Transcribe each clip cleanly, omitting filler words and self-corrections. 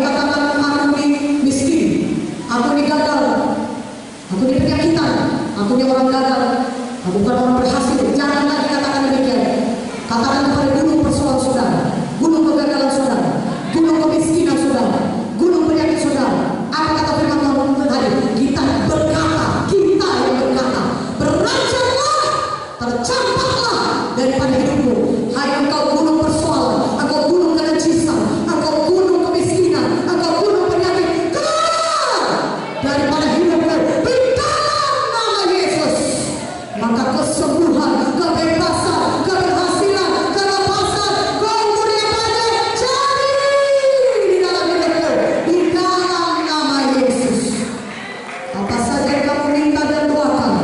dikatakan aku ini miskin, aku ini gagal, aku ini penyakitan, aku ini orang gagal, aku bukan orang berhasil. Janganlah dikatakan demikian. Katakan kepada gunung persoalan saudara, gunung kegagalan saudara, gunung kemiskinan saudara, gunung penyakit saudara. Apa kata firman Tuhan tadi? Kita berkata, kita yang berkata, beranjaklah, tercampaklah daripada hidupmu. Hai engkau gunung persoalan, engkau gunung kenecisan, engkau gunung kemiskinan, engkau gunung penyakit, keluar daripada hidupmu di dalam nama Yesus. Maka kesembuhan, kebebasan, keberhasilan, kelepasan, kemuliaan banyak jadi di dalam hidupmu di dalam nama Yesus. Apa saja yang kamu minta dan doakan,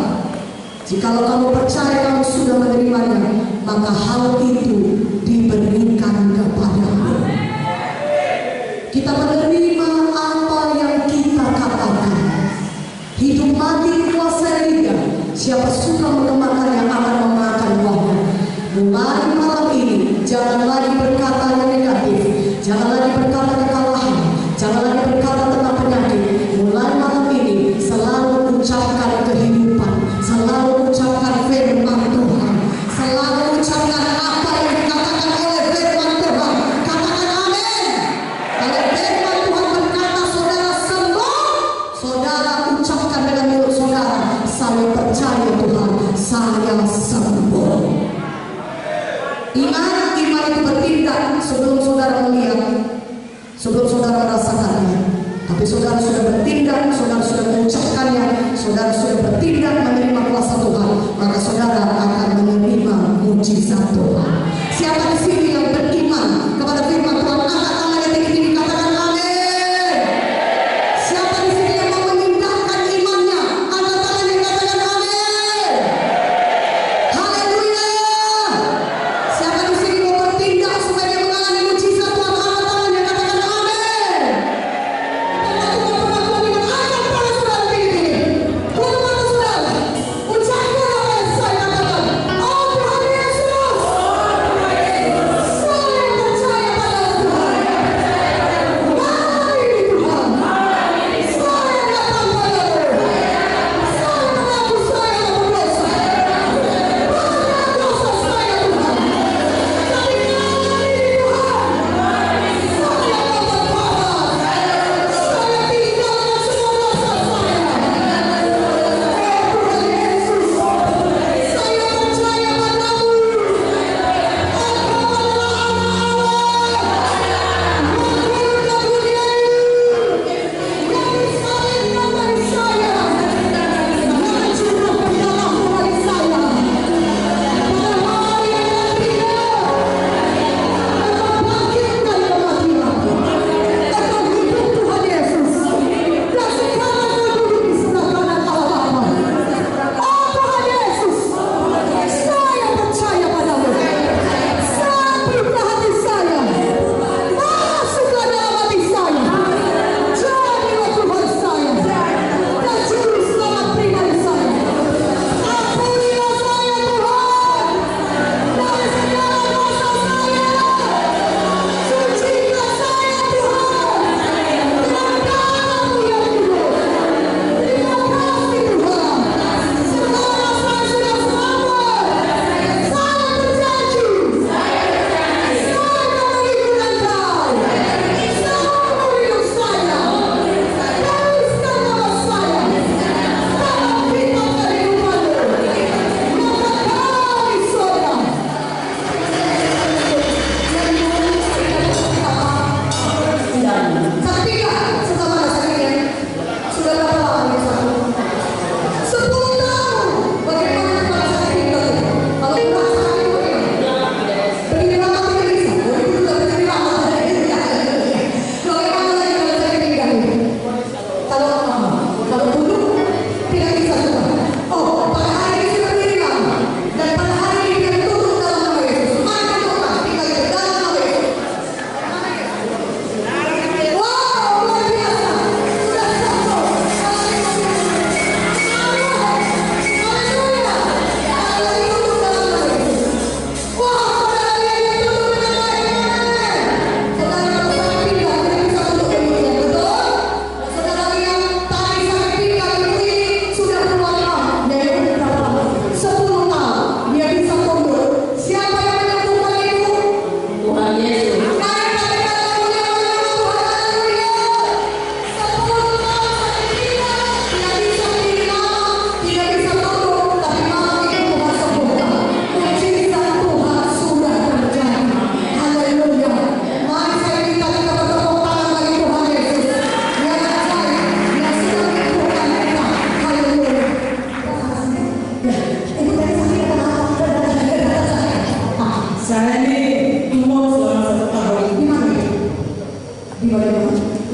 jikalau kamu percaya kamu sudah menerimanya, maka hal itu diberikan kepadamu. Kita menerima apa yang kita katakan. Hidup mati kuasa lidah. Siapa suka mengemakan yang akan memakan buahnya. Mulai malam ini jangan lagi berkata yang negatif, jangan lagi berkata kekalahan, jangan lagi berkata tentang penyakit. Mulai malam ini selalu ucapkan kehidupan, selalu ucapkan firman Tuhan, selalu ucapkan apa yang dikatakan oleh firman Tuhan. Katakan amin. Kalau firman Tuhan berkata saudara sembuh, saudara ucapkan dengan mulut saudara, saya percaya Tuhan, saya sembuh. Iman itu bertindak sebelum saudara melihat, sebelum saudara merasakannya. Tapi saudara sudah bertindak, saudara sudah mengucapkannya, saudara sudah bertindak menerima kuasa Tuhan, maka saudara akan menerima mujizat Tuhan. Siapa di sini yang beriman kepada firman Tuhan, angkat tangannya tinggi-tinggi, katakan amin. Siapa di sini yang mau memindahkan imannya, angkat tangannya, katakan amin. Haleluya. Siapa di sini mau bertindak supaya dia mengalami mujizat Tuhan, angkat tangannya, katakan amin. Ucapkan apa yang saya katakan. Oh Tuhan Yesus,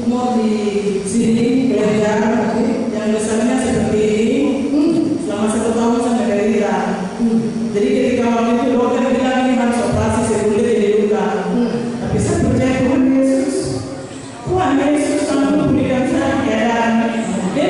umur di sini belajar, yang besarnya seperti ini. Selama 1 tahun saya menderita. Jadi ketika waktu itu dokter bilang ini harus operasi sekunder jadi luka. Tapi saya percaya Tuhan Yesus. Tuhan Yesus selalu memberikan saya keadaan. Dia